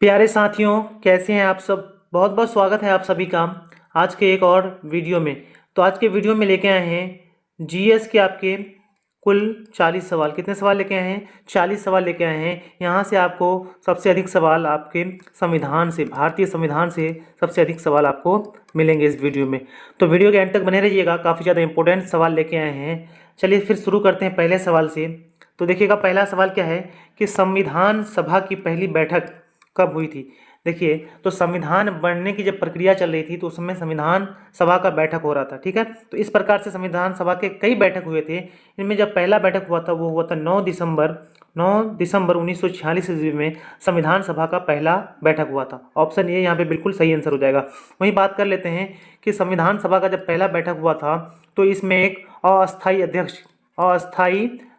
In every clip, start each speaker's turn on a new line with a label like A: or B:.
A: प्यारे साथियों, कैसे हैं आप सब। बहुत बहुत स्वागत है आप सभी का आज के एक और वीडियो में। तो आज के वीडियो में लेके आए हैं जीएस के आपके कुल 40 सवाल। कितने सवाल लेके आए हैं? 40 सवाल लेके आए हैं। यहाँ से आपको सबसे अधिक सवाल आपके संविधान से, भारतीय संविधान से सबसे अधिक सवाल आपको मिलेंगे इस वीडियो में। तो वीडियो के एंड तक बने रहिएगा, काफ़ी ज़्यादा इंपॉर्टेंट सवाल लेके आए हैं। चलिए फिर शुरू करते हैं पहले सवाल से। तो देखिएगा, पहला सवाल क्या है कि संविधान सभा की पहली बैठक कब हुई थी। देखिए, तो संविधान बनने की जब प्रक्रिया चल रही थी तो उस समय संविधान सभा का बैठक हो रहा था। ठीक है, तो इस प्रकार से संविधान सभा के कई बैठक हुए थे। इनमें जब पहला बैठक हुआ था वो हुआ था 9 दिसंबर 1946 ईस्वी में संविधान सभा का पहला बैठक हुआ था। ऑप्शन ए यहाँ पे बिल्कुल सही आंसर हो जाएगा। वहीं बात कर लेते हैं कि संविधान सभा का जब पहला बैठक हुआ था तो इसमें एक अस्थाई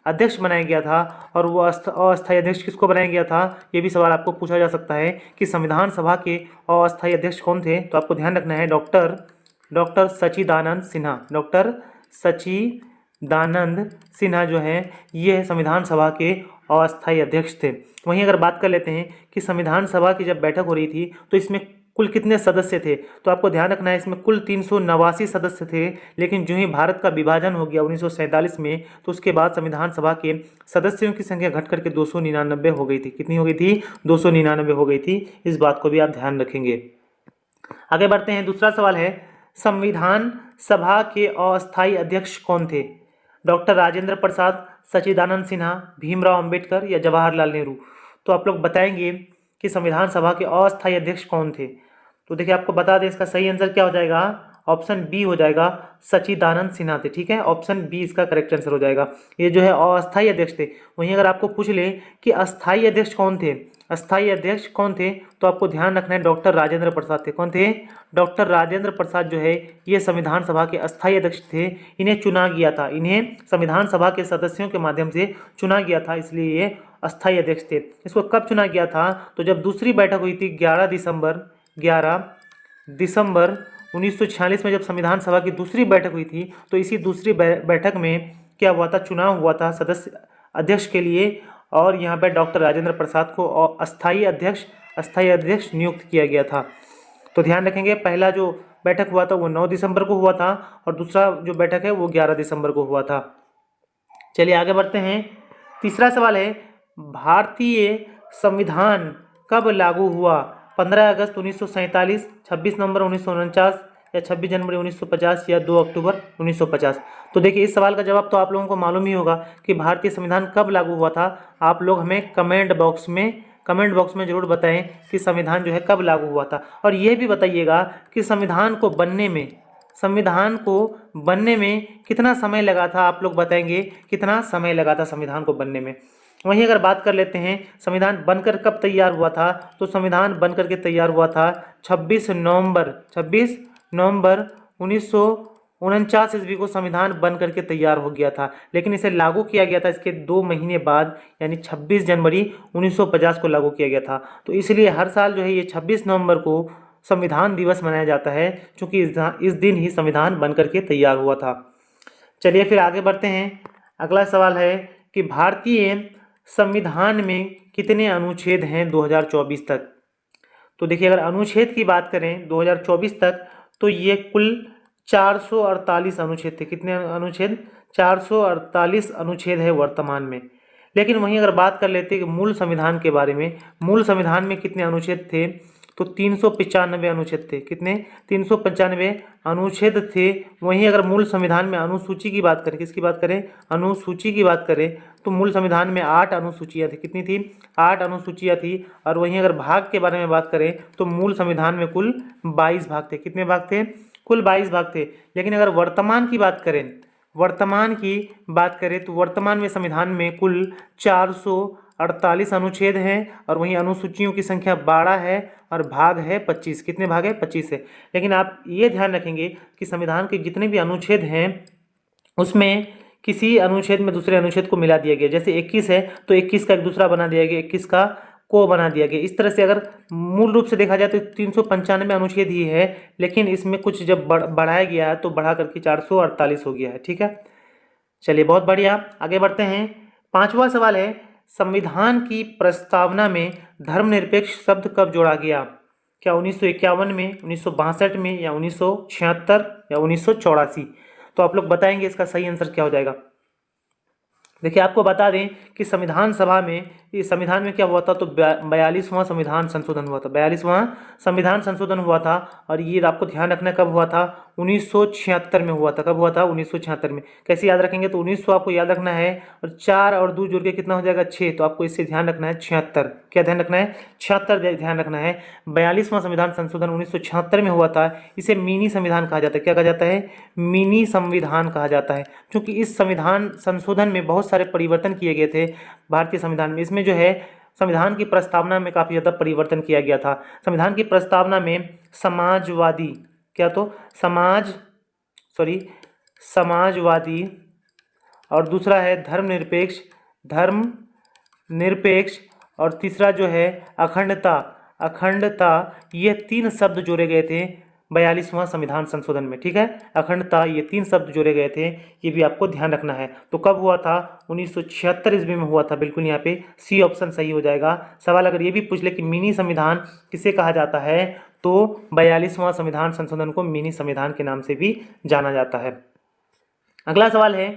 A: अध्यक्ष बनाया गया था। और वो अस्थाई अध्यक्ष किसको बनाया गया था, ये भी सवाल आपको पूछा जा सकता है कि संविधान सभा के अस्थाई अध्यक्ष कौन थे। तो आपको ध्यान रखना है, डॉक्टर सच्चिदानंद सिन्हा। डॉक्टर सच्चिदानंद सिन्हा जो है ये संविधान सभा के अस्थाई अध्यक्ष थे। वहीं अगर बात कर लेते हैं कि संविधान सभा की जब बैठक हो रही थी तो इसमें कुल कितने सदस्य थे, तो आपको ध्यान रखना है इसमें कुल 389 सदस्य थे। लेकिन जो ही भारत का विभाजन हो गया 1947 में तो उसके बाद संविधान सभा के सदस्यों की संख्या घट करके 299 हो गई थी। कितनी हो गई थी? 299 हो गई थी। इस बात को भी आप ध्यान रखेंगे। आगे बढ़ते हैं। दूसरा सवाल है, संविधान सभा के अस्थाई अध्यक्ष कौन थे? डॉक्टर राजेंद्र प्रसाद, सच्चिदानंद सिन्हा, भीमराव अंबेडकर या जवाहरलाल नेहरू। तो आप लोग बताएंगे कि संविधान सभा के अस्थाई अध्यक्ष कौन थे। तो देखिए, आपको बता दें इसका सही आंसर क्या हो जाएगा। ऑप्शन बी हो जाएगा, सच्चिदानंद सिन्हा थे। ठीक है, ऑप्शन बी इसका करेक्ट आंसर हो जाएगा। ये जो है अस्थाई अध्यक्ष थे। वहीं अगर आपको पूछ ले कि अस्थाई अध्यक्ष कौन थे, तो आपको ध्यान रखना है डॉक्टर राजेंद्र प्रसाद थे। कौन थे? डॉक्टर राजेंद्र प्रसाद जो है ये संविधान सभा के अस्थाई अध्यक्ष थे। इन्हें चुना गया था, इन्हें संविधान सभा के सदस्यों के माध्यम से चुना गया था, इसलिए ये अस्थाई अध्यक्ष थे। इसको कब चुना गया था? तो जब दूसरी बैठक हुई थी 11 दिसंबर 1946 में, जब संविधान सभा की दूसरी बैठक हुई थी तो इसी दूसरी बैठक में क्या हुआ था, चुनाव हुआ था सदस्य अध्यक्ष के लिए। और यहाँ पर डॉक्टर राजेंद्र प्रसाद को अस्थाई अध्यक्ष नियुक्त किया गया था। तो ध्यान रखेंगे, पहला जो बैठक हुआ था वो 9 दिसंबर को हुआ था और दूसरा जो बैठक है वो 11 दिसंबर को हुआ था। चलिए आगे बढ़ते हैं। तीसरा सवाल है, भारतीय संविधान कब लागू हुआ? 15 अगस्त 1947, 26 नवंबर 1949 या 26 जनवरी 1950 या 2 अक्टूबर 1950। तो देखिए, इस सवाल का जवाब तो आप लोगों को मालूम ही होगा कि भारतीय संविधान कब लागू हुआ था। आप लोग हमें कमेंट बॉक्स में जरूर बताएं कि संविधान जो है कब लागू हुआ था। और यह भी बताइएगा कि संविधान को बनने में कितना समय लगा था। आप लोग बताएंगे कितना समय लगा था संविधान को बनने में। वहीं अगर बात कर लेते हैं संविधान बनकर कब तैयार हुआ था, तो संविधान बनकर के तैयार हुआ था 26 नवंबर 1949 ईस्वी को संविधान बन करके तैयार हो गया था। लेकिन इसे लागू किया गया था इसके 2 महीने बाद, यानी 26 जनवरी 1950 को लागू किया गया था। तो इसलिए हर साल जो है ये 26 नवंबर को संविधान दिवस मनाया जाता है, क्योंकि इस दिन ही संविधान बन करके तैयार हुआ था। चलिए फिर आगे बढ़ते हैं। अगला सवाल है कि भारतीय संविधान में कितने अनुच्छेद हैं 2024 तक। तो देखिए, अगर अनुच्छेद की बात करें 2024 तक तो ये कुल 448 अनुच्छेद थे। कितने अनुच्छेद? 448 अनुच्छेद है वर्तमान में। लेकिन वहीं अगर बात कर लेते हैं कि मूल संविधान के बारे में, मूल संविधान में कितने अनुच्छेद थे, तो 395 अनुच्छेद थे। कितने? 395 अनुच्छेद थे। वहीं अगर मूल संविधान में अनुसूची की बात करें, किसकी बात करें? अनुसूची की बात करें तो मूल संविधान में 8 अनुसूचियाँ थी। कितनी थी? 8 अनुसूचियाँ थी। और वहीं अगर भाग के बारे में बात करें तो मूल संविधान में कुल 22 भाग थे। कितने भाग थे? कुल 22 भाग थे। लेकिन अगर वर्तमान की बात करें तो वर्तमान में संविधान में कुल 448 अनुच्छेद हैं और वहीं अनुसूचियों की संख्या 12 है और भाग है 25। कितने भाग है? 25 है। लेकिन आप ये ध्यान रखेंगे कि संविधान के जितने भी अनुच्छेद हैं उसमें किसी अनुच्छेद में दूसरे अनुच्छेद को मिला दिया गया। जैसे 21 है तो 21 का एक दूसरा बना दिया गया, 21 का को बना दिया गया। इस तरह से अगर मूल रूप से देखा जाए तो 395 अनुच्छेद ही है, लेकिन इसमें कुछ जब बढ़ाया गया है तो बढ़ा करके 448 हो गया है। ठीक है, चलिए बहुत बढ़िया, आगे बढ़ते हैं। 5वां सवाल है, संविधान की प्रस्तावना में धर्मनिरपेक्ष शब्द कब जोड़ा गया? क्या 1951 में, 1962 में, या 1976 या 1984? तो आप लोग बताएंगे इसका सही आंसर क्या हो जाएगा। देखिए आपको बता दें कि संविधान सभा में, ये संविधान में क्या हुआ था, तो 42वां संविधान संशोधन हुआ था। 42वां संविधान संशोधन हुआ था और ये आपको ध्यान रखना कब हुआ था, 1976 में हुआ था। कब हुआ था? 1976 में। कैसे याद रखेंगे, तो 1900 आपको याद रखना है और 4 और 2 जोड़ के कितना हो जाएगा, 6। तो आपको इससे ध्यान रखना है 76। क्या ध्यान रखना है? 76 ध्यान रखना है। 42वां संविधान संशोधन 1976 में हुआ था। इसे मिनी संविधान कहा जाता है। क्या कहा जाता है? मिनी संविधान कहा जाता है, क्योंकि इस संविधान संशोधन में बहुत सारे परिवर्तन किए गए थे भारतीय संविधान में। इसमें जो है संविधान की प्रस्तावना में काफ़ी ज़्यादा परिवर्तन किया गया था। संविधान की प्रस्तावना में समाजवादी, क्या तो समाजवादी, और दूसरा है धर्मनिरपेक्ष, और तीसरा जो है अखंडता, ये 3 शब्द जोड़े गए थे 42वां संविधान संशोधन में। ठीक है, अखंडता, ये 3 शब्द जोड़े गए थे, ये भी आपको ध्यान रखना है। तो कब हुआ था? 1976 ईस्वी में हुआ था। बिल्कुल यहाँ पे सी ऑप्शन सही हो जाएगा। सवाल अगर ये भी पूछ ले कि मिनी संविधान किसे कहा जाता है, तो 42वां संविधान संशोधन को मिनी संविधान के नाम से भी जाना जाता है। अगला सवाल है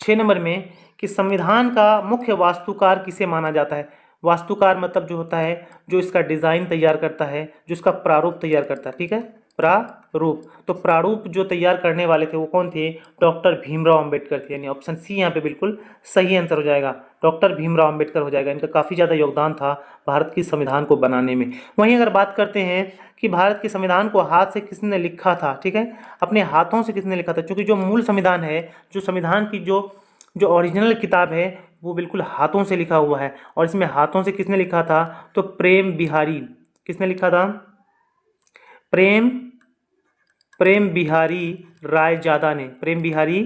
A: 6 नंबर में कि संविधान का मुख्य वास्तुकार किसे माना जाता है? वास्तुकार मतलब जो होता है, जो इसका डिज़ाइन तैयार करता है, जो इसका प्रारूप तैयार करता है। ठीक है, प्रारूप। तो प्रारूप जो तैयार करने वाले थे वो कौन थे? डॉक्टर भीमराव अंबेडकर थे। यानी ऑप्शन सी यहाँ पे बिल्कुल सही आंसर हो जाएगा, डॉक्टर भीमराव अंबेडकर हो जाएगा। इनका काफ़ी ज़्यादा योगदान था भारत की संविधान को बनाने में। वहीं अगर बात करते हैं कि भारत के संविधान को हाथ से किसने लिखा था, ठीक है, अपने हाथों से किसने लिखा था, क्योंकि जो मूल संविधान है, जो संविधान की जो ओरिजिनल किताब है, वो बिल्कुल हाथों से लिखा हुआ है। और इसमें हाथों से किसने लिखा था? तो प्रेम बिहारी, किसने लिखा था? प्रेम बिहारी रायजादा ने। प्रेम बिहारी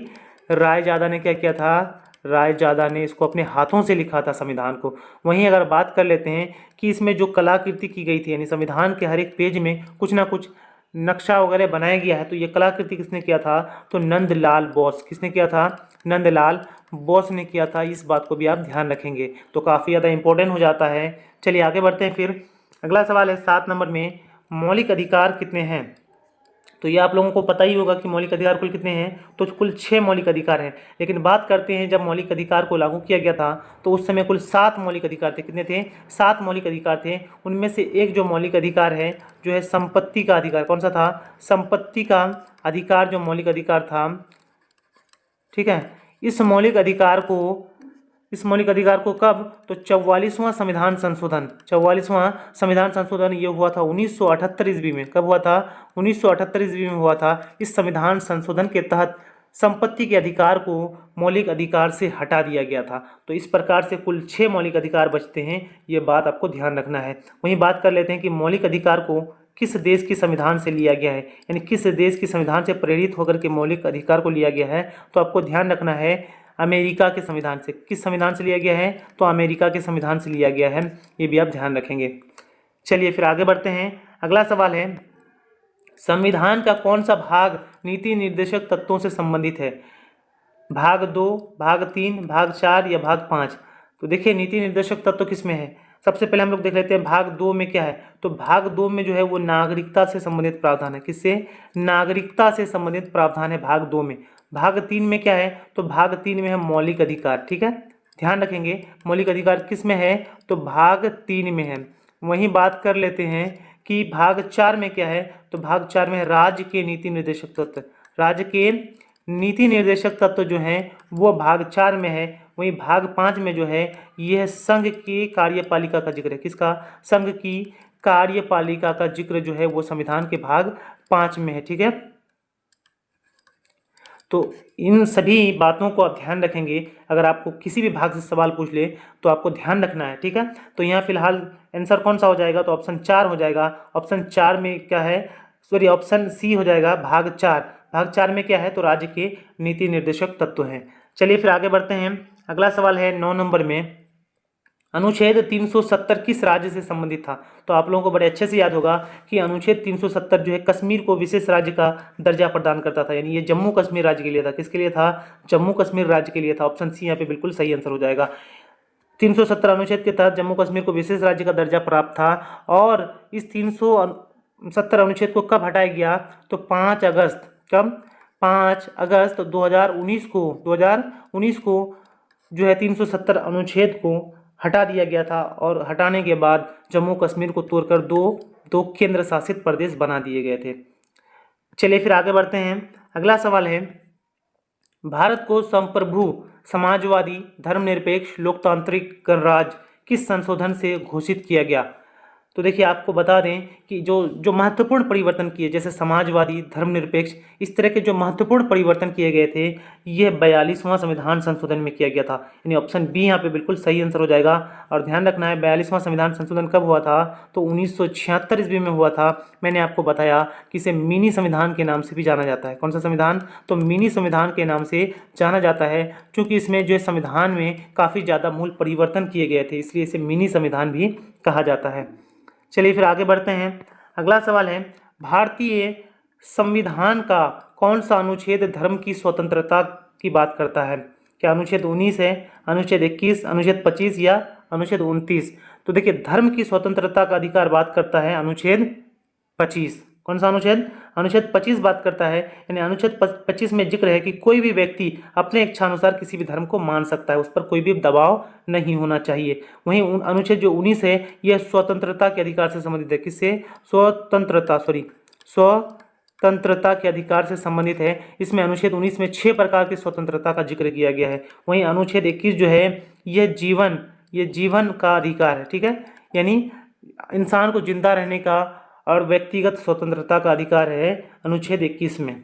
A: रायजादा ने क्या किया था? रायजादा ने इसको अपने हाथों से लिखा था संविधान को। वहीं अगर बात कर लेते हैं कि इसमें जो कलाकृति की गई थी, यानी संविधान के हर एक पेज में कुछ ना कुछ नक्शा वगैरह बनाया गया है, तो ये कलाकृति किसने किया था? तो नंदलाल बोस। किसने किया था? नंदलाल बोस ने किया था। इस बात को भी आप ध्यान रखेंगे, तो काफ़ी ज़्यादा इंपॉर्टेंट हो जाता है। चलिए आगे बढ़ते हैं फिर। अगला सवाल है 7 नंबर में, मौलिक अधिकार कितने हैं? तो ये आप लोगों को पता ही होगा कि मौलिक अधिकार कुल कितने हैं, तो कुल 6 मौलिक अधिकार हैं। लेकिन बात करते हैं जब मौलिक अधिकार को लागू किया गया था, तो उस समय कुल 7 मौलिक अधिकार थे। कितने थे? 7 मौलिक अधिकार थे। उनमें से एक जो मौलिक अधिकार है, जो है संपत्ति का अधिकार। कौन सा था? संपत्ति का अधिकार जो मौलिक अधिकार था। ठीक है, इस मौलिक अधिकार को कब? तो 44वां संविधान संशोधन ये हुआ था 1978 ईस्वी में। कब हुआ था? 1978 ईस्वी में हुआ था। इस संविधान संशोधन के तहत संपत्ति के अधिकार को मौलिक अधिकार से हटा दिया गया था। तो इस प्रकार से कुल 6 मौलिक अधिकार बचते हैं, ये बात आपको ध्यान रखना है। वहीं बात कर लेते हैं कि मौलिक अधिकार को किस देश के संविधान से लिया गया है, यानी किस देश के संविधान से प्रेरित होकर के मौलिक अधिकार को लिया गया है। तो आपको ध्यान रखना है अमेरिका के संविधान से। किस संविधान से लिया गया है? तो अमेरिका के संविधान से लिया गया है, ये भी आप ध्यान रखेंगे। चलिए फिर आगे बढ़ते हैं। अगला सवाल है, संविधान का कौन सा भाग नीति निर्देशक तत्वों से संबंधित है? भाग 2, भाग 3, भाग 4 या भाग 5? तो देखिए नीति निर्देशक तत्व किस में है। सबसे पहले हम लोग देख लेते हैं भाग 2 में क्या है। तो भाग 2 में जो है वो नागरिकता से संबंधित प्रावधान है। किससे? नागरिकता से संबंधित प्रावधान है भाग 2 में। भाग 3 में क्या है? तो भाग 3 में है मौलिक अधिकार। ठीक है, ध्यान रखेंगे मौलिक अधिकार किस में है, तो भाग 3 में है। वहीं बात कर लेते हैं कि भाग 4 में क्या है, तो भाग 4 में राज्य के नीति निर्देशक तत्व। राज्य के नीति निर्देशक तत्व जो हैं वो भाग 4 में है। वहीं भाग 5 में जो है यह संघ की कार्यपालिका का जिक्र है। किसका? संघ की कार्यपालिका का जिक्र जो है वो संविधान के भाग 5 में है। ठीक है, तो इन सभी बातों को आप ध्यान रखेंगे। अगर आपको किसी भी भाग से सवाल पूछ ले तो आपको ध्यान रखना है। ठीक है, तो यहाँ फिलहाल आंसर कौन सा हो जाएगा, तो ऑप्शन 4 हो जाएगा। ऑप्शन 4 में क्या है, सॉरी ऑप्शन सी हो जाएगा भाग 4। भाग 4 में क्या है, तो राज्य के नीति निर्देशक तत्व हैं। चलिए फिर आगे बढ़ते हैं। अगला सवाल है 9 नंबर में, अनुच्छेद 370 किस राज्य से संबंधित था? तो आप लोगों को बड़े अच्छे से याद होगा कि अनुच्छेद 370 जो है कश्मीर को विशेष राज्य का दर्जा प्रदान करता था। यानी ये जम्मू कश्मीर राज्य के लिए था। किसके लिए था? जम्मू कश्मीर राज्य के लिए था। ऑप्शन सी यहाँ पे बिल्कुल सही आंसर हो जाएगा। 370 अनुच्छेद के तहत जम्मू कश्मीर को विशेष राज्य का दर्जा प्राप्त था। और इस 370 अनुच्छेद को कब हटाया गया? तो 5 अगस्त, कब? 5 अगस्त 2019 को जो है 370 अनुच्छेद को हटा दिया गया था। और हटाने के बाद जम्मू कश्मीर को तोड़कर दो केंद्र शासित प्रदेश बना दिए गए थे। चलिए फिर आगे बढ़ते हैं। अगला सवाल है, भारत को संप्रभु समाजवादी धर्मनिरपेक्ष लोकतांत्रिक गणराज्य किस संशोधन से घोषित किया गया? तो देखिए, आपको बता दें कि जो महत्वपूर्ण परिवर्तन किए, जैसे समाजवादी, धर्मनिरपेक्ष, इस तरह के जो महत्वपूर्ण परिवर्तन किए गए थे, यह 42वां संविधान संशोधन में किया गया था। यानी ऑप्शन बी यहाँ पे बिल्कुल सही आंसर हो जाएगा। और ध्यान रखना है, 42वां संविधान संशोधन कब हुआ था? तो 1976 ईस्वी में हुआ था। मैंने आपको बताया कि इसे मिनी संविधान के नाम से भी जाना जाता है। कौन सा संविधान? तो मिनी संविधान के नाम से जाना जाता है, क्योंकि इसमें जो संविधान में काफ़ी ज़्यादा मूल परिवर्तन किए गए थे, इसलिए इसे मिनी संविधान भी कहा जाता है। चलिए फिर आगे बढ़ते हैं। अगला सवाल है, भारतीय संविधान का कौन सा अनुच्छेद धर्म की स्वतंत्रता की बात करता है? क्या अनुच्छेद 19 है, अनुच्छेद 21, अनुच्छेद 25 या अनुच्छेद 29? तो देखिए, धर्म की स्वतंत्रता का अधिकार बात करता है अनुच्छेद 25। कौन सा अनुच्छेद? अनुच्छेद 25 बात करता है। यानी अनुच्छेद 25 में जिक्र है कि कोई भी व्यक्ति अपने इच्छानुसार किसी भी धर्म को मान सकता है, उस पर कोई भी दबाव नहीं होना चाहिए। वहीं अनुच्छेद जो 19 है, यह स्वतंत्रता के अधिकार से संबंधित है। किससे? स्वतंत्रता के अधिकार से संबंधित है। इसमें अनुच्छेद 19 में 6 प्रकार की स्वतंत्रता का जिक्र किया गया है। वहीं अनुच्छेद 21 जो है, यह जीवन का अधिकार है। ठीक है, यानी इंसान को जिंदा रहने का और व्यक्तिगत स्वतंत्रता का अधिकार है अनुच्छेद 21 में।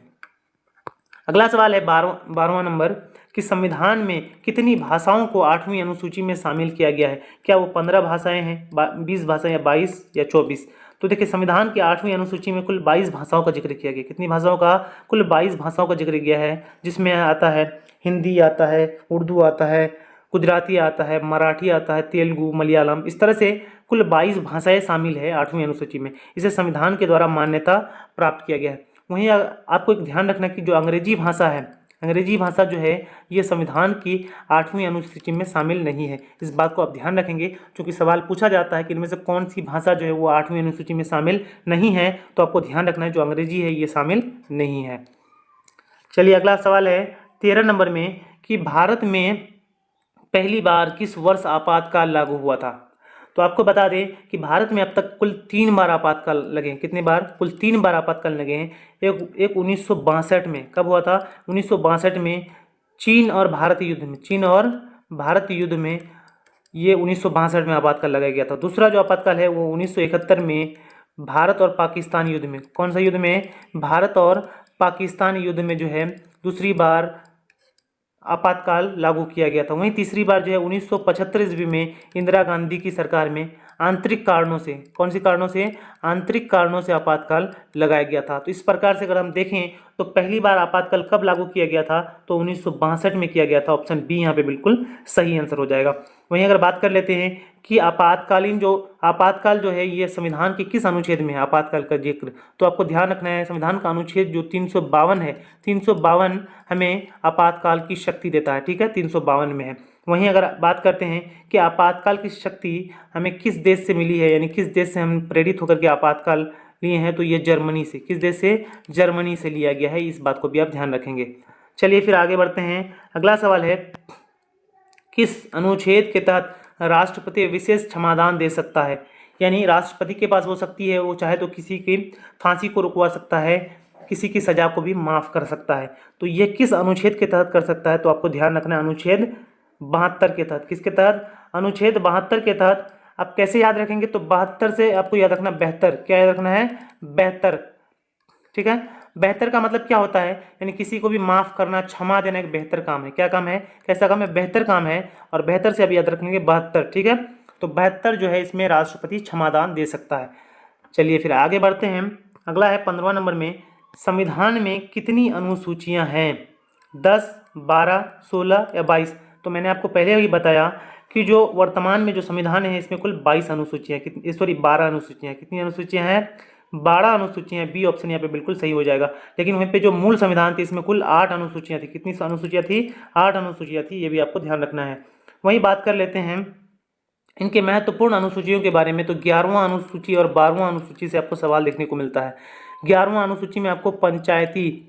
A: अगला सवाल है 12वां नंबर, कि संविधान में कितनी भाषाओं को 8वीं अनुसूची में शामिल किया गया है? क्या वो 15 भाषाएं हैं, 20 भाषाएं, या 22 या 24? तो देखिए, संविधान की 8वीं अनुसूची में कुल 22 भाषाओं का जिक्र किया गया। कितनी भाषाओं का? कुल 22 भाषाओं का जिक्र किया है, जिसमें आता है हिंदी, आता है उर्दू, आता है गुजराती, आता है मराठी, आता है तेलुगु, मलयालम। इस तरह से कुल 22 भाषाएं शामिल है 8वीं अनुसूची में। इसे संविधान के द्वारा मान्यता प्राप्त किया गया है। वहीं आपको एक ध्यान रखना कि जो अंग्रेजी भाषा है, अंग्रेजी भाषा जो है, ये संविधान की 8वीं अनुसूची में शामिल नहीं है। इस बात को आप ध्यान रखेंगे, क्योंकि सवाल पूछा जाता है कि इनमें से कौन सी भाषा जो है वो 8वीं अनुसूची में शामिल नहीं है, तो आपको ध्यान रखना है जो अंग्रेजी है ये शामिल नहीं है। चलिए अगला सवाल है 13 नंबर में, कि भारत में पहली बार किस वर्ष आपातकाल लागू हुआ था? तो आपको बता दें कि भारत में अब तक कुल 3 बार आपातकाल लगे हैं। कितनी बार? कुल 3 बार आपातकाल लगे हैं। एक 1962 में। कब हुआ था? 1962 में चीन और भारत युद्ध में ये 1962 में आपातकाल लगाया गया था। दूसरा जो आपातकाल है वो 1971 में भारत और पाकिस्तान युद्ध में। कौन सा युद्ध में? भारत और पाकिस्तान युद्ध में जो है दूसरी बार आपातकाल लागू किया गया था। वहीं तीसरी बार जो है 1975 ईस्वी में इंदिरा गांधी की सरकार में आंतरिक कारणों से, कौन सी कारणों से? आंतरिक कारणों से आपातकाल लगाया गया था। तो इस प्रकार से अगर हम देखें तो पहली बार आपातकाल कब लागू किया गया था? तो 1962 में किया गया था। ऑप्शन बी यहाँ पे बिल्कुल सही आंसर हो जाएगा। वहीं अगर बात कर लेते हैं कि आपातकाल जो है ये संविधान के किस अनुच्छेद में है आपातकाल का जिक्र, तो आपको ध्यान रखना है संविधान का अनुच्छेद जो 352 है, 352 हमें आपातकाल की शक्ति देता है। ठीक है, 352 में है। वहीं अगर बात करते हैं कि आपातकाल की शक्ति हमें किस देश से मिली है, यानी किस देश से हम प्रेरित होकर के आपातकाल लिए हैं, तो ये जर्मनी से। किस देश से? जर्मनी से लिया गया है। इस बात को भी आप ध्यान रखेंगे। चलिए फिर आगे बढ़ते हैं। अगला सवाल है, किस अनुच्छेद के तहत राष्ट्रपति विशेष क्षमादान दे सकता है? यानी राष्ट्रपति के पास हो सकती है, वो चाहे तो किसी की फांसी को रुकवा सकता है, किसी की सजा को भी माफ़ कर सकता है। तो ये किस अनुच्छेद के तहत कर सकता है? तो आपको ध्यान रखना है अनुच्छेद 72 के तहत। किसके तहत? अनुच्छेद 72 के तहत। आप कैसे याद रखेंगे? तो 72 से आपको याद रखना 72। क्या याद रखना है? 72। ठीक है, 72 का मतलब क्या होता है? यानी किसी को भी माफ़ करना, क्षमा देना एक बेहतर काम है। क्या काम है? कैसा काम है? बेहतर काम है। और बेहतर से अभी याद रखेंगे 72। ठीक है, तो 72 जो है इसमें राष्ट्रपति क्षमादान दे सकता है। चलिए फिर आगे बढ़ते हैं। अगला है 15वां नंबर में, संविधान में कितनी अनुसूचियां हैं? 10, 12, 16 या 22? तो मैंने आपको पहले ही बताया कि जो वर्तमान में जो संविधान है इसमें कुल 22 अनुसूचियां, 12 अनुसूचियां। कितनी अनुसूचियां हैं? 12 अनुसूचियां। बी ऑप्शन यहाँ पे बिल्कुल सही हो जाएगा। लेकिन वहीं पे जो मूल संविधान थी इसमें कुल 8 अनुसूचियां थी। कितनी अनुसूचियां थी? 8 अनुसूचियां थी। ये भी आपको ध्यान रखना है। वहीं बात कर लेते हैं इनके महत्वपूर्ण अनुसूचियों के बारे में, तो 11वां अनुसूची और 12वां अनुसूची से आपको सवाल देखने को मिलता है। 11वां अनुसूची में आपको पंचायती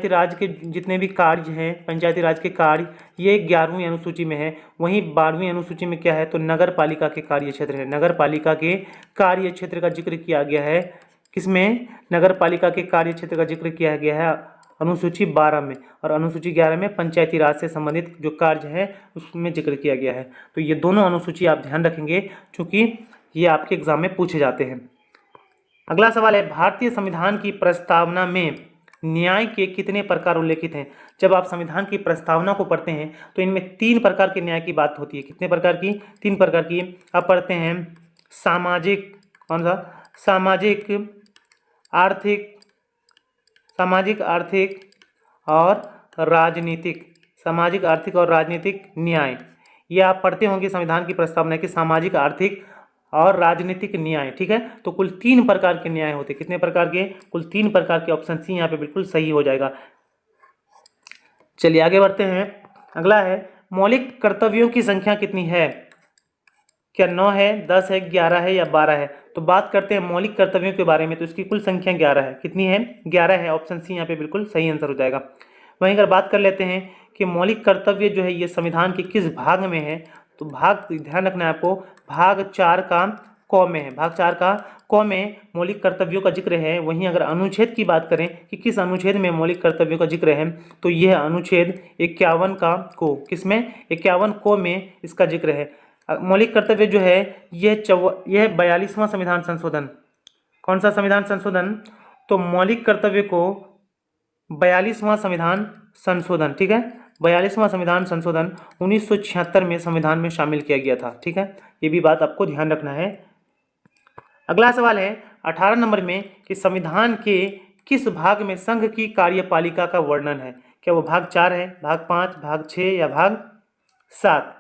A: राज के जितने भी कार्य हैं, पंचायती राज के कार्य, ये 11वीं अनुसूची में है। वहीं 12वीं अनुसूची में क्या है, तो नगर पालिका के कार्य क्षेत्र है। नगर पालिका के कार्य क्षेत्र का जिक्र किया गया है। किसमें? नगर पालिका के कार्य क्षेत्र का जिक्र किया गया है अनुसूची 12 में, और अनुसूची 11 में पंचायती राज से संबंधित जो कार्य है उसमें जिक्र किया गया है। तो ये दोनों अनुसूची आप ध्यान रखेंगे, क्योंकि ये आपके एग्जाम में पूछे जाते हैं। अगला सवाल है, भारतीय संविधान की प्रस्तावना में न्याय के कितने प्रकार उल्लेखित हैं? जब आप संविधान की प्रस्तावना को पढ़ते हैं तो इनमें 3 प्रकार के न्याय की बात होती है। कितने प्रकार की? 3 प्रकार की। आप पढ़ते हैं सामाजिक, कौन सा? सामाजिक, आर्थिक और राजनीतिक। सामाजिक, आर्थिक और राजनीतिक न्याय, ये आप पढ़ते होंगे संविधान की प्रस्तावना की, सामाजिक, आर्थिक और राजनीतिक न्याय। ठीक है, तो कुल 3 प्रकार के न्याय होते हैं। कितने प्रकार के? कुल 3 प्रकार के। ऑप्शन सी यहाँ पे बिल्कुल सही हो जाएगा। चलिए आगे बढ़ते हैं। अगला है, मौलिक कर्तव्यों की संख्या कितनी है? क्या 9 है, 10 है, 11 है या 12 है? तो बात करते हैं मौलिक कर्तव्यों के बारे में, तो इसकी कुल संख्या 11 है। कितनी है? 11 है। ऑप्शन सी यहाँ पे बिल्कुल सही आंसर हो जाएगा। वहीं अगर बात कर लेते हैं कि मौलिक कर्तव्य जो है ये संविधान के किस भाग में है, तो भाग ध्यान रखना है आपको, भाग 4 का क में है। भाग 4 का क में मौलिक कर्तव्यों का जिक्र है। वहीं अगर अनुच्छेद की बात करें कि किस अनुच्छेद में मौलिक कर्तव्यों का जिक्र है, तो यह अनुच्छेद 51 का को, किसमें? 51 को में इसका जिक्र है। मौलिक कर्तव्य जो है यह 42वां संविधान संशोधन। कौन सा संविधान संशोधन? तो मौलिक कर्तव्य को 42वां संविधान संशोधन, ठीक है, 42वां संविधान संशोधन 1976 में संविधान में शामिल किया गया था। ठीक है, ये भी बात आपको ध्यान रखना है। अगला सवाल है 18 नंबर में कि संविधान के किस भाग में संघ की कार्यपालिका का वर्णन है? क्या वो भाग 4 है, भाग 5, भाग 6 या भाग 7?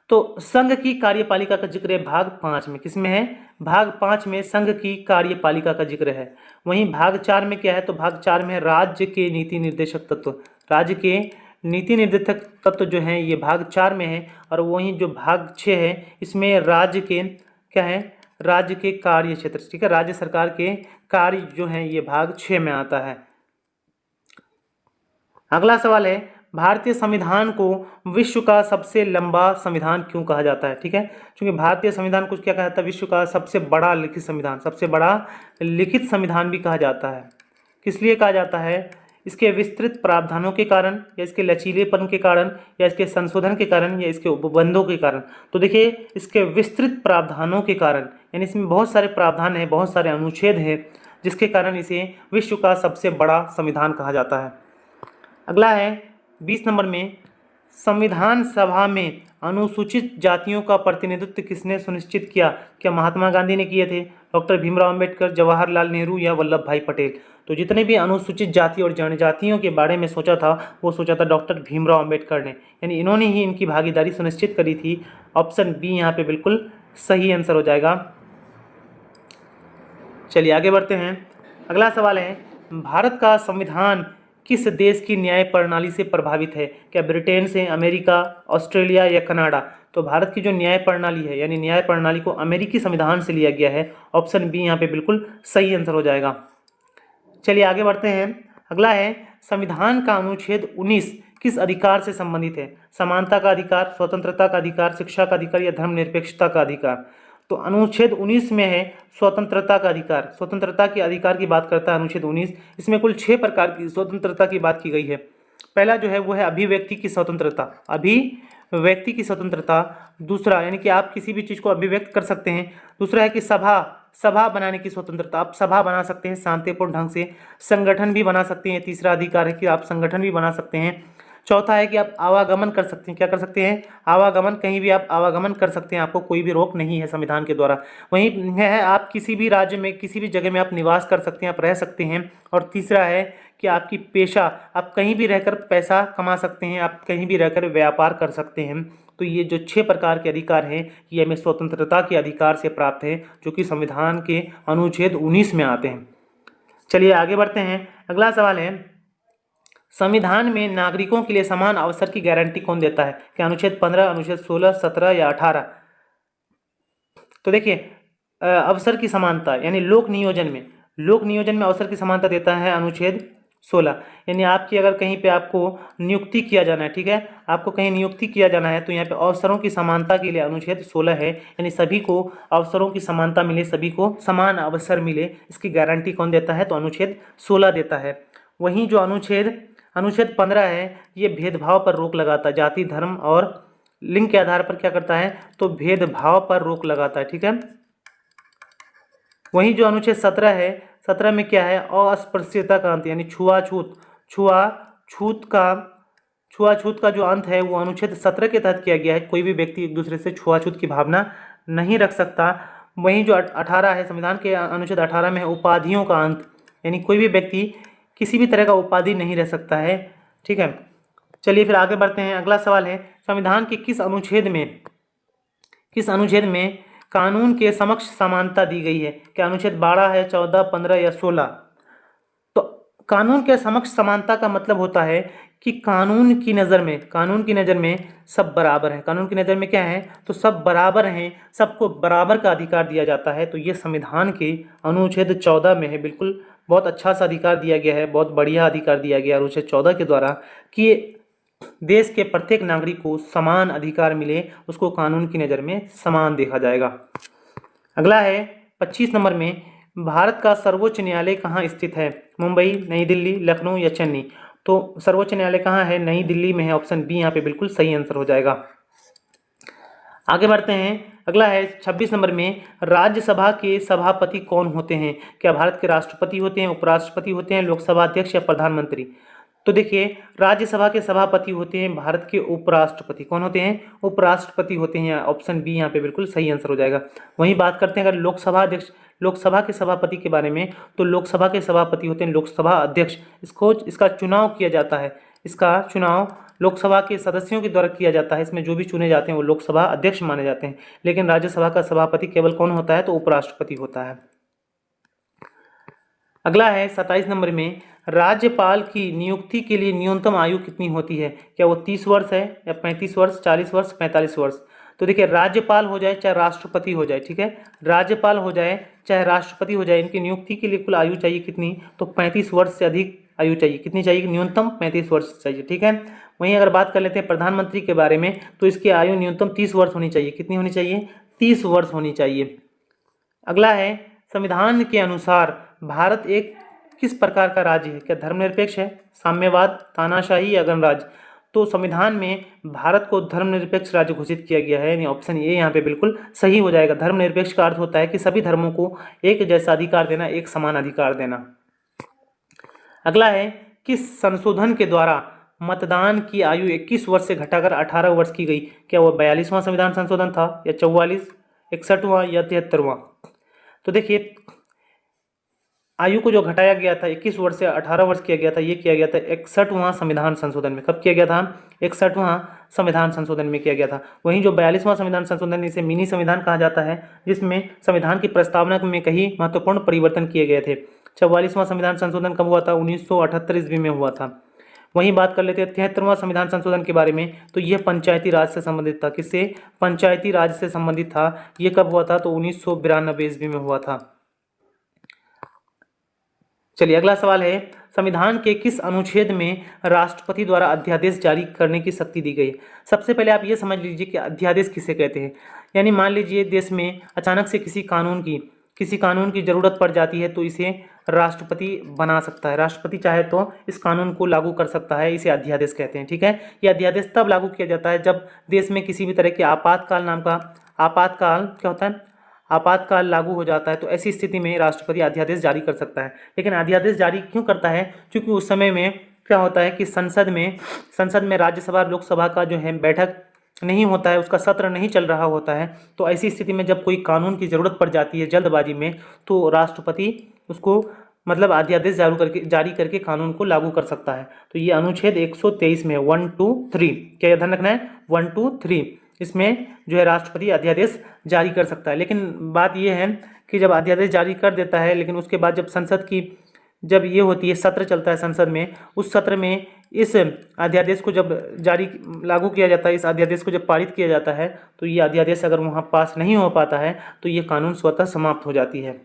A: तो संघ की कार्यपालिका का जिक्र है भाग 5 में। किसमें है? भाग 5 में संघ की कार्यपालिका का जिक्र है। वहीं भाग 4 में क्या है? तो भाग 4 में राज्य के नीति निर्देशक तत्व, राज्य के नीति निर्देशक तत्व जो हैं ये भाग 4 में है। और वहीं जो भाग 6 है इसमें राज्य के क्या है? राज्य के कार्य क्षेत्र, ठीक है, राज्य सरकार के कार्य जो हैं ये भाग 6 में आता है। अगला सवाल है, भारतीय संविधान को विश्व का सबसे लंबा संविधान क्यों कहा जाता है? ठीक है, क्योंकि भारतीय संविधान को क्या कहा जाता है? विश्व का सबसे बड़ा लिखित संविधान, सबसे बड़ा लिखित संविधान भी कहा जाता है। किस लिए कहा जाता है? इसके विस्तृत प्रावधानों के कारण, या इसके लचीलेपन के कारण, या इसके संशोधन के कारण, या इसके उपबंधों के कारण। तो देखिए, इसके विस्तृत प्रावधानों के कारण, यानी इसमें बहुत सारे प्रावधान हैं, बहुत सारे अनुच्छेद हैं, जिसके कारण इसे विश्व का सबसे बड़ा संविधान कहा जाता है। अगला है 20 नंबर में, संविधान सभा में अनुसूचित जातियों का प्रतिनिधित्व किसने सुनिश्चित किया? क्या महात्मा गांधी ने किए थे, डॉक्टर भीमराव अंबेडकर, जवाहरलाल नेहरू या वल्लभ भाई पटेल? तो जितने भी अनुसूचित जाति और जनजातियों के बारे में सोचा था वो सोचा था डॉक्टर भीमराव अंबेडकर ने, यानी इन्होंने ही इनकी भागीदारी सुनिश्चित करी थी। ऑप्शन बी यहाँ पे बिल्कुल सही आंसर हो जाएगा। चलिए आगे बढ़ते हैं। अगला सवाल है, भारत का संविधान किस देश की न्याय प्रणाली से प्रभावित है? क्या ब्रिटेन से, अमेरिका, ऑस्ट्रेलिया या कनाडा? तो भारत की जो न्याय प्रणाली है, यानी न्याय प्रणाली को अमेरिकी संविधान से लिया गया है। ऑप्शन बी यहाँ पे बिल्कुल सही आंसर हो जाएगा। चलिए आगे बढ़ते हैं। अगला है, संविधान का अनुच्छेद 19 किस अधिकार से संबंधित है? समानता का अधिकार, स्वतंत्रता का अधिकार, शिक्षा का अधिकार या धर्मनिरपेक्षता का अधिकार? तो अनुच्छेद 19 में है स्वतंत्रता का अधिकार। स्वतंत्रता के अधिकार की बात करता है अनुच्छेद 19। इसमें कुल 6 प्रकार की स्वतंत्रता की बात की गई है। पहला जो है वो है अभिव्यक्ति की स्वतंत्रता, अभिव्यक्ति की स्वतंत्रता। दूसरा यानी कि आप किसी भी चीज़ को अभिव्यक्त कर सकते हैं। दूसरा है कि सभा बनाने की स्वतंत्रता, आप सभा बना सकते हैं शांतिपूर्ण ढंग से। संगठन भी बना सकते हैं, तीसरा अधिकार है कि आप संगठन भी बना सकते हैं। चौथा है कि आप आवागमन कर सकते हैं। क्या कर सकते हैं? आवागमन, कहीं भी आप आवागमन कर सकते हैं, आपको कोई भी रोक नहीं है संविधान के द्वारा। वहीं है आप किसी भी राज्य में, किसी भी जगह में आप निवास कर सकते हैं, आप रह सकते हैं। और तीसरा है कि आपकी पेशा, आप कहीं भी रहकर पैसा कमा सकते हैं, आप कहीं भी रहकर व्यापार कर सकते हैं। तो ये जो 6 प्रकार के अधिकार हैं ये हमें स्वतंत्रता के अधिकार से प्राप्त है, जो कि संविधान के अनुच्छेद 19 में आते हैं। चलिए आगे बढ़ते हैं। अगला सवाल है, संविधान में नागरिकों के लिए समान अवसर की गारंटी कौन देता है? क्या अनुच्छेद 15, अनुच्छेद 16, 17 या 18? तो देखिए अवसर की समानता यानी लोक नियोजन में अवसर की समानता देता है अनुच्छेद 16। यानी आपकी अगर कहीं पे आपको नियुक्ति किया जाना है, ठीक है, आपको कहीं नियुक्ति किया जाना है तो यहाँ पे अवसरों की समानता के लिए अनुच्छेद 16 है। यानी सभी को अवसरों की समानता मिले, सभी को समान अवसर मिले, इसकी गारंटी कौन देता है? तो अनुच्छेद 16 देता है। वहीं जो अनुच्छेद 15 है ये भेदभाव पर रोक लगाता है, जाति, धर्म और लिंग के आधार पर क्या करता है? तो भेदभाव पर रोक लगाता है, ठीक है। वहीं जो अनुच्छेद 17 है, 17 में क्या है? अस्पृश्यता का अंत यानी छुआछूत का जो अंत है वो अनुच्छेद 17 के तहत किया गया है। कोई भी व्यक्ति एक दूसरे से छुआछूत की भावना नहीं रख सकता। वहीं जो 18 है, संविधान के अनुच्छेद 18 में है उपाधियों का अंत, यानी कोई भी व्यक्ति किसी भी तरह का उपाधि नहीं रह सकता है, ठीक है। चलिए फिर आगे बढ़ते हैं। अगला सवाल है संविधान के किस अनुच्छेद में कानून के समक्ष समानता दी गई है? क्या अनुच्छेद 12 है, 14, 15 या 16? तो कानून के समक्ष समानता का मतलब होता है कि कानून की नज़र में सब बराबर हैं। कानून की नज़र में क्या है? तो सब बराबर हैं, सबको बराबर का अधिकार दिया जाता है। तो ये संविधान के अनुच्छेद 14 में है। बिल्कुल बहुत अच्छा सा अधिकार दिया गया है, बहुत बढ़िया अधिकार दिया गया है अनुच्छेद 14 के द्वारा कि देश के प्रत्येक नागरिक को समान अधिकार मिले, उसको कानून की नज़र में समान देखा जाएगा। अगला है 25 नंबर में, भारत का सर्वोच्च न्यायालय कहाँ स्थित है? मुंबई, नई दिल्ली, लखनऊ या चेन्नई? तो सर्वोच्च न्यायालय कहाँ है? नई दिल्ली में है। ऑप्शन बी यहाँ पे बिल्कुल सही आंसर हो जाएगा। आगे बढ़ते हैं। अगला है 26 नंबर में, राज्यसभा के सभापति कौन होते हैं? क्या भारत के राष्ट्रपति होते हैं, उपराष्ट्रपति होते हैं, लोकसभा अध्यक्ष या प्रधानमंत्री? तो देखिए राज्यसभा के सभापति होते हैं भारत के उपराष्ट्रपति। कौन होते हैं? उपराष्ट्रपति होते हैं। ऑप्शन बी यहाँ पे बिल्कुल सही आंसर हो जाएगा। वहीं बात करते हैं अगर लोकसभा के सभापति के बारे में, तो लोकसभा के सभापति होते हैं लोकसभा अध्यक्ष। इसका चुनाव किया जाता है, इसका चुनाव लोकसभा के सदस्यों के द्वारा किया जाता है। इसमें जो भी चुने जाते हैं वो लोकसभा अध्यक्ष माने जाते हैं। लेकिन राज्यसभा का सभापति केवल कौन होता है? तो उपराष्ट्रपति होता है। अगला है 27 नंबर में, राज्यपाल की नियुक्ति के लिए न्यूनतम आयु कितनी होती है? क्या वो 30 वर्ष है या 35 वर्ष, 40 वर्ष, 45 वर्ष? तो देखिए राज्यपाल हो जाए चाहे राष्ट्रपति हो जाए, ठीक है, राज्यपाल हो जाए चाहे राष्ट्रपति हो जाए, इनकी नियुक्ति के लिए कुल आयु चाहिए कितनी? तो 35 वर्ष से अधिक आयु चाहिए। कितनी चाहिए? न्यूनतम 35 वर्ष चाहिए, ठीक है। वहीं अगर बात कर लेते हैं प्रधानमंत्री के बारे में, तो इसकी आयु न्यूनतम 30 वर्ष होनी चाहिए। कितनी होनी चाहिए? 30 वर्ष होनी चाहिए। अगला है संविधान के अनुसार भारत एक किस प्रकार का राज्य है? क्या धर्मनिरपेक्ष है, साम्यवाद, तानाशाही या गणराज्य? तो संविधान में भारत को धर्मनिरपेक्ष राज्य घोषित किया गया है, यानी ऑप्शन ए यहाँ पे बिल्कुल सही हो जाएगा। धर्मनिरपेक्ष का अर्थ होता है कि सभी धर्मों को एक जैसा अधिकार देना, एक समान अधिकार देना। अगला है किस संशोधन के द्वारा मतदान की आयु 21 वर्ष से घटाकर 18 वर्ष की गई? क्या वो 42वां संविधान संशोधन था या 44, 61वां या 73वां? तो देखिए आयु को जो घटाया गया था 21 वर्ष से 18 वर्ष किया गया था, ये किया गया था 61वां संविधान संशोधन में। कब किया गया था? 61वां संविधान संशोधन में किया गया था। वहीं जो 42वां संविधान संशोधन, इसे मिनी संविधान कहा जाता है, जिसमें संविधान की प्रस्तावना में कई महत्वपूर्ण परिवर्तन किए गए थे। 44वां संविधान संशोधन कब हुआ था? 1978 ईस्वी में हुआ था। वहीं बात कर लेते हैं 73वां संविधान संशोधन के बारे में, तो यह पंचायती राज से संबंधित था। किससे? पंचायती राज से संबंधित था। ये कब हुआ था? तो 1992 ईस्वी में हुआ था। चलिए अगला सवाल है, संविधान के किस अनुच्छेद में राष्ट्रपति द्वारा अध्यादेश जारी करने की शक्ति दी गई है? सबसे पहले आप ये समझ लीजिए कि अध्यादेश किसे कहते हैं। यानी मान लीजिए देश में अचानक से किसी कानून की जरूरत पड़ जाती है तो इसे राष्ट्रपति बना सकता है। राष्ट्रपति चाहे तो इस कानून को लागू कर सकता है, इसे अध्यादेश कहते हैं, ठीक है। ये अध्यादेश तब लागू किया जाता है जब देश में किसी भी तरह के आपातकाल लागू हो जाता है, तो ऐसी स्थिति में राष्ट्रपति अध्यादेश जारी कर सकता है। लेकिन अध्यादेश जारी क्यों करता है? क्योंकि उस समय में क्या होता है कि संसद में राज्यसभा लोकसभा का जो है बैठक नहीं होता है, उसका सत्र नहीं चल रहा होता है। तो ऐसी स्थिति में जब कोई कानून की ज़रूरत पड़ जाती है जल्दबाजी में, तो राष्ट्रपति उसको मतलब अध्यादेश जारी करके कानून को लागू कर सकता है। तो ये अनुच्छेद 123 में 1, 2, 3, क्या ध्यान रखना है? 1, 2, 3 इसमें जो है राष्ट्रपति अध्यादेश जारी कर सकता है। लेकिन बात यह है कि जब अध्यादेश जारी कर देता है, लेकिन उसके बाद जब ये होती है, सत्र चलता है संसद में, उस सत्र में इस अध्यादेश को जब लागू किया जाता है, इस अध्यादेश को जब पारित किया जाता है, तो ये अध्यादेश अगर वहाँ पास नहीं हो पाता है तो ये कानून स्वतः समाप्त हो जाती है।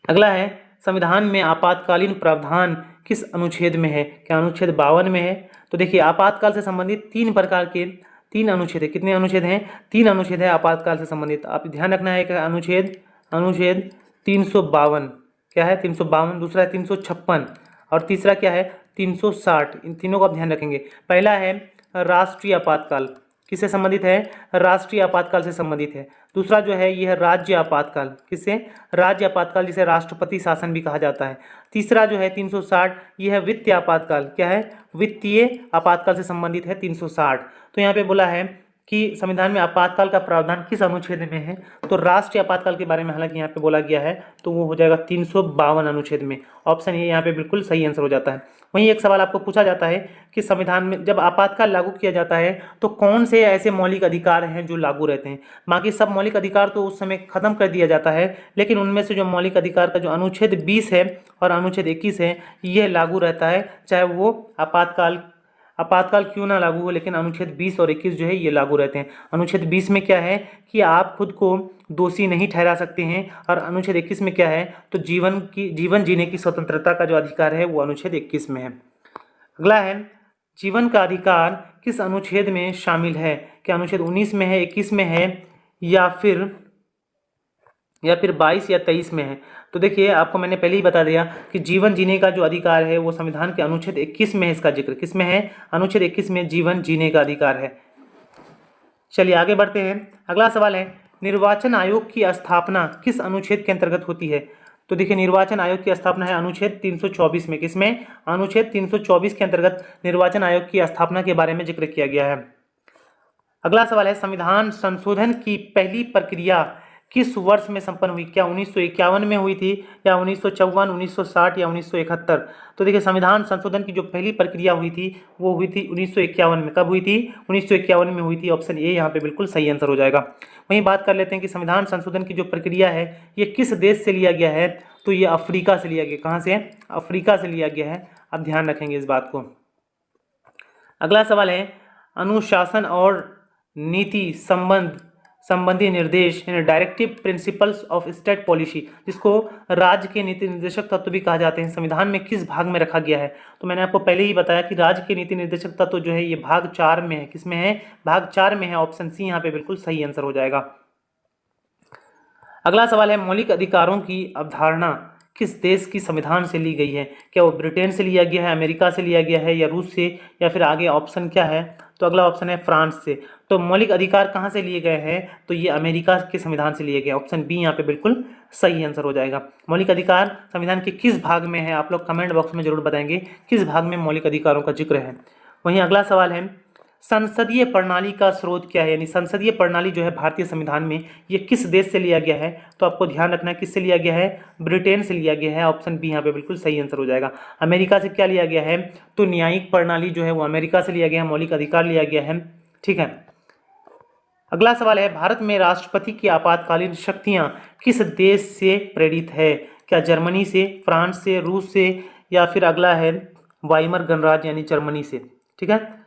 A: अगला है, संविधान में आपातकालीन प्रावधान किस अनुच्छेद में है? क्या अनुच्छेद 52 में है? तो देखिए, आपातकाल से संबंधित 3 प्रकार के 3 अनुच्छेद है। कितने अनुच्छेद हैं? 3 अनुच्छेद है आपातकाल से संबंधित। आप ध्यान रखना है कि अनुच्छेद 352 क्या है? 352। दूसरा है 356 और तीसरा क्या है? 360। इन तीनों का आप ध्यान रखेंगे। पहला है राष्ट्रीय आपातकाल, किससे संबंधित है? राष्ट्रीय आपातकाल से संबंधित है। दूसरा जो है ये है राज्य आपातकाल, किससे? राज्य आपातकाल, जिसे राष्ट्रपति शासन भी कहा जाता है। तीसरा जो है 360, ये है वित्तीय आपातकाल। क्या है? वित्तीय आपातकाल से संबंधित है 360। तो यहाँ पे बोला है कि संविधान में आपातकाल का प्रावधान किस अनुच्छेद में है? तो राष्ट्रीय आपातकाल के बारे में हालांकि यहाँ पे बोला गया है, तो वो हो जाएगा 352 अनुच्छेद में। ऑप्शन ए यहाँ पे बिल्कुल सही आंसर हो जाता है। वहीं एक सवाल आपको पूछा जाता है कि संविधान में जब आपातकाल लागू किया जाता है तो कौन से ऐसे मौलिक अधिकार हैं जो लागू रहते हैं? बाकी सब मौलिक अधिकार तो उस समय खत्म कर दिया जाता है, लेकिन उनमें से जो मौलिक अधिकार का जो अनुच्छेद 20 है और अनुच्छेद 21 है, यह लागू रहता है, चाहे वो आपातकाल क्यों ना लागू हो, लेकिन अनुच्छेद 20 और 21 जो है ये लागू रहते हैं। अनुच्छेद 20 में क्या है कि आप खुद को दोषी नहीं ठहरा सकते हैं, और अनुच्छेद 21 में क्या है, तो जीवन जीने की स्वतंत्रता का जो अधिकार है वो अनुच्छेद 21 में है। अगला है, जीवन का अधिकार किस अनुच्छेद में शामिल है? क्या अनुच्छेद 19 में है, 21 में है, या फिर 22 या 23 में है? तो देखिए, आपको मैंने पहले ही बता दिया कि जीवन जीने का जो अधिकार है वो संविधान के अनुच्छेद 21 में है। इसका जिक्र किस में है? अनुच्छेद 21 में जीवन जीने का अधिकार है। चलिए आगे बढ़ते हैं। अगला सवाल है, निर्वाचन आयोग की स्थापना किस अनुच्छेद के अंतर्गत होती है? तो देखिए, निर्वाचन आयोग की स्थापना है अनुच्छेद 324 में। किसमें? अनुच्छेद 324 के अंतर्गत निर्वाचन आयोग की स्थापना के बारे में जिक्र किया गया है। अगला सवाल है, संविधान संशोधन की पहली प्रक्रिया किस वर्ष में संपन्न हुई? क्या 1951 में हुई थी, या 1954, 1960 या 1971? तो देखिए, संविधान संशोधन की जो पहली प्रक्रिया हुई थी वो हुई थी 1951 में। कब हुई थी? 1951 में हुई थी। ऑप्शन ए यहाँ पे बिल्कुल सही आंसर हो जाएगा। वहीं बात कर लेते हैं कि संविधान संशोधन की जो प्रक्रिया है ये किस देश से लिया गया है? तो ये अफ्रीका से लिया गया। कहाँ से? अफ्रीका से लिया गया है। आप ध्यान रखेंगे इस बात को। अगला सवाल है, अनुशासन और नीति संबंधी निर्देश, यानी directive principles of state policy, जिसको राज्य के नीति निर्देशक तत्व भी कहा जाते हैं, संविधान में किस भाग में रखा गया है? तो मैंने आपको पहले ही बताया कि राज्य के नीति निर्देशक तत्व जो है ये भाग 4 में है। किसमें है? भाग 4 में है। ऑप्शन सी यहाँ पे बिल्कुल सही आंसर हो जाएगा। अगला सवाल है, मौलिक अधिकारों की अवधारणा किस देश की संविधान से ली गई है? क्या वो ब्रिटेन से लिया गया है, अमेरिका से लिया गया है, या रूस से, या फिर आगे ऑप्शन क्या है? तो अगला ऑप्शन है फ्रांस से। तो मौलिक अधिकार कहाँ से लिए गए हैं? तो ये अमेरिका के संविधान से लिए गए। ऑप्शन बी यहाँ पे बिल्कुल सही आंसर हो जाएगा। मौलिक अधिकार संविधान के किस भाग में है? आप लोग कमेंट बॉक्स में जरूर बताएंगे किस भाग में मौलिक अधिकारों का जिक्र है। वहीं अगला सवाल है, संसदीय प्रणाली का स्रोत क्या है? यानी संसदीय प्रणाली जो है भारतीय संविधान में, ये किस देश से लिया गया है? तो आपको ध्यान रखना है किससे लिया गया है? ब्रिटेन से लिया गया है। ऑप्शन बी यहाँ पे बिल्कुल सही आंसर हो जाएगा। अमेरिका से क्या लिया गया है? तो न्यायिक प्रणाली जो है वो अमेरिका से लिया गया है, मौलिक अधिकार लिया गया है। ठीक है। अगला सवाल है, भारत में राष्ट्रपति की आपातकालीन शक्तियां किस देश से प्रेरित है? क्या जर्मनी से, फ्रांस से, रूस से, या फिर अगला है वाइमर गणराज्य यानी जर्मनी से? ठीक है।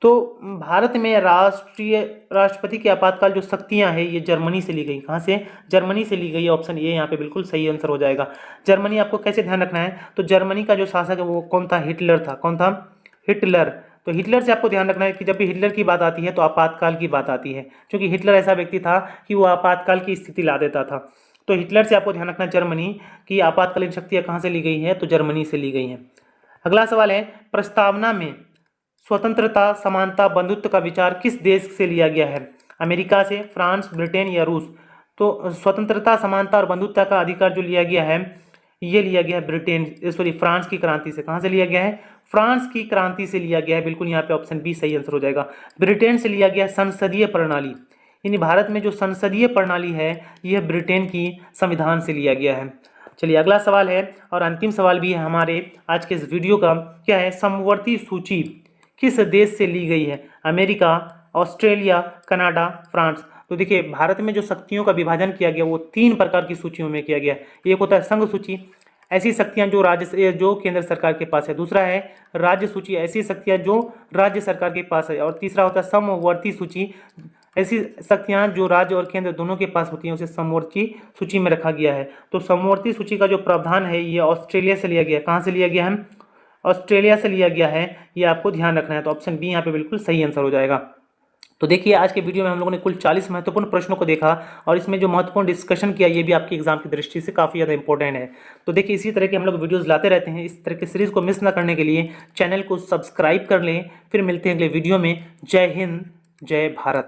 A: तो भारत में राष्ट्रपति की आपातकाल जो शक्तियां हैं ये जर्मनी से ली गई। कहाँ से? जर्मनी से ली गई। ऑप्शन ए यहाँ पे बिल्कुल सही आंसर हो जाएगा। जर्मनी आपको कैसे ध्यान रखना है? तो जर्मनी का जो शासक है वो कौन था? हिटलर था। कौन था? हिटलर। तो हिटलर से आपको ध्यान रखना है कि जब भी हिटलर की बात आती है तो आपातकाल की बात आती है, क्योंकि हिटलर ऐसा व्यक्ति था कि वो आपातकाल की स्थिति ला देता था। तो हिटलर से आपको ध्यान रखना, जर्मनी की आपातकालीन शक्तियाँ कहाँ से ली गई हैं? तो जर्मनी से ली गई हैं। अगला सवाल है, प्रस्तावना में स्वतंत्रता, समानता, बंधुत्व का विचार किस देश से लिया गया है? अमेरिका से, फ्रांस, ब्रिटेन या रूस? तो स्वतंत्रता, समानता और बंधुत्व का अधिकार जो लिया गया है ये लिया गया है फ्रांस की क्रांति से। कहाँ से लिया गया है? फ्रांस की क्रांति से लिया गया है। बिल्कुल यहाँ पे ऑप्शन बी सही आंसर हो जाएगा। ब्रिटेन से लिया गया संसदीय प्रणाली, यानी भारत में जो संसदीय प्रणाली है यह ब्रिटेन की संविधान से लिया गया है। चलिए अगला सवाल है और अंतिम सवाल भी है हमारे आज के इस वीडियो का। क्या है? समवर्ती सूची किस देश से ली गई है? America, Australia, Canada, France? तो देखिए, भारत में जो शक्तियों का विभाजन किया गया वो 3 प्रकार की सूचियों में किया गया। एक होता है संघ सूची, ऐसी शक्तियां जो केंद्र सरकार के पास है। दूसरा है राज्य सूची, ऐसी शक्तियां जो राज्य सरकार के पास है। और तीसरा होता है समवर्ती सूची, ऐसी शक्तियां जो राज्य और केंद्र दोनों के पास होती हैं उसे समवर्ती सूची में रखा गया है। तो समवर्ती सूची का जो प्रावधान है ये ऑस्ट्रेलिया से लिया गया है। कहाँ से लिया गया है? ऑस्ट्रेलिया से लिया गया है, ये आपको ध्यान रखना है। तो ऑप्शन बी यहाँ पे बिल्कुल सही आंसर हो जाएगा। तो देखिए आज के वीडियो में हम लोगों ने कुल 40 महत्वपूर्ण प्रश्नों को देखा और इसमें जो महत्वपूर्ण डिस्कशन किया ये भी आपके एग्जाम की दृष्टि से काफ़ी ज़्यादा इंपॉर्टेंट है। तो देखिए इसी तरह के हम लोग वीडियोस लाते रहते हैं। इस तरह की सीरीज़ को मिस ना करने के लिए चैनल को सब्सक्राइब कर लें। फिर मिलते हैं अगले वीडियो में। जय हिंद, जय भारत।